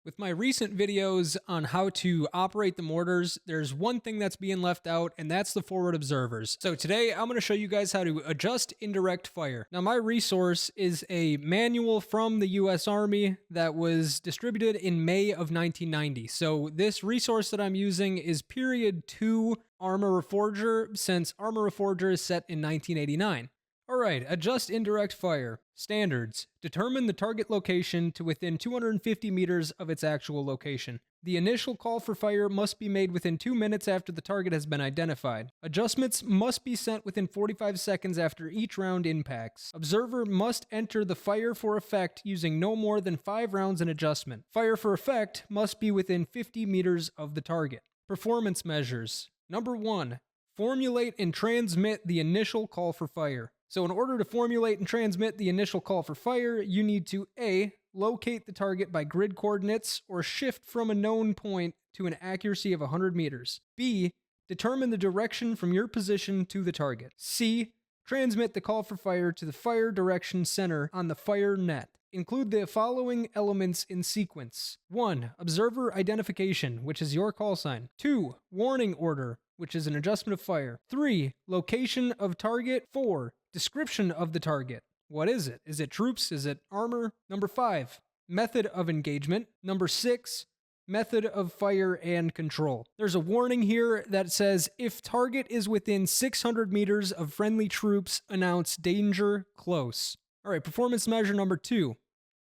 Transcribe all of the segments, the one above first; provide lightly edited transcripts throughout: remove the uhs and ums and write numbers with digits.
With my recent videos on how to operate the mortars, there's one thing that's being left out, and that's the forward observers. So today I'm going to show you guys how to adjust indirect fire. Now my resource is a manual from the US Army that was distributed in May of 1990. So this resource that I'm using is period 2 Armor Reforger, since Armor Reforger is set in 1989. Alright, adjust indirect fire. Standards. Determine the target location to within 250 meters of its actual location. The initial call for fire must be made within 2 minutes after the target has been identified. Adjustments must be sent within 45 seconds after each round impacts. Observer must enter the fire for effect using no more than 5 rounds in adjustment. Fire for effect must be within 50 meters of the target. Performance measures. Number 1. Formulate and transmit the initial call for fire. So in order to formulate and transmit the initial call for fire, you need to A. Locate the target by grid coordinates or shift from a known point to an accuracy of 100 meters. B. Determine the direction from your position to the target. C. Transmit the call for fire to the fire direction center on the fire net. Include the following elements in sequence. 1. Observer identification, which is your call sign. 2. Warning order, which is an adjustment of fire. 3. Location of target. 4. Description of the target. What is it? Is it troops? Is it armor? Number 5. Method of engagement. Number 6. Method of fire and control. There's a warning here that says, if target is within 600 meters of friendly troops, announce danger close. Alright, performance measure number 2.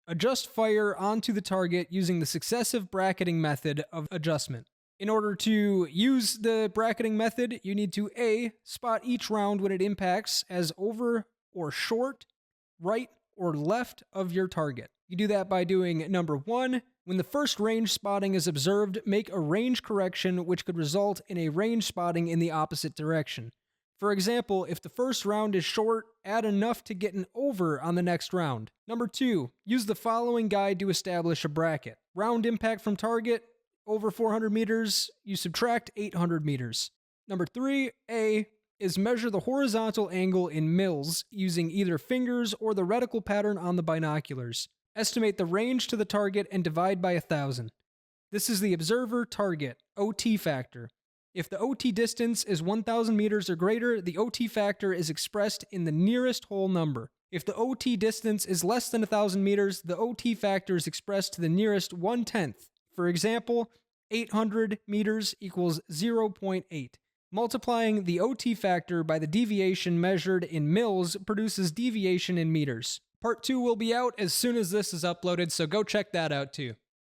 Adjust fire onto the target using the successive bracketing method of adjustment. In order to use the bracketing method, you need to A. Spot each round when it impacts as over or short, right or left of your target. You do that by doing number 1. When the first range spotting is observed, make a range correction which could result in a range spotting in the opposite direction. For example, if the first round is short, add enough to get an over on the next round. Number 2. Use the following guide to establish a bracket. Round impact from target, over 400 meters, you subtract 800 meters. Number 3, A, is measure the horizontal angle in mils using either fingers or the reticle pattern on the binoculars. Estimate the range to the target and divide by 1,000. This is the observer target, OT factor. If the OT distance is 1,000 meters or greater, the OT factor is expressed in the nearest whole number. If the OT distance is less than 1,000 meters, the OT factor is expressed to the nearest 1/10. For example, 800 meters equals 0.8. Multiplying the OT factor by the deviation measured in mils produces deviation in meters. Part 2 will be out as soon as this is uploaded, so go check that out too.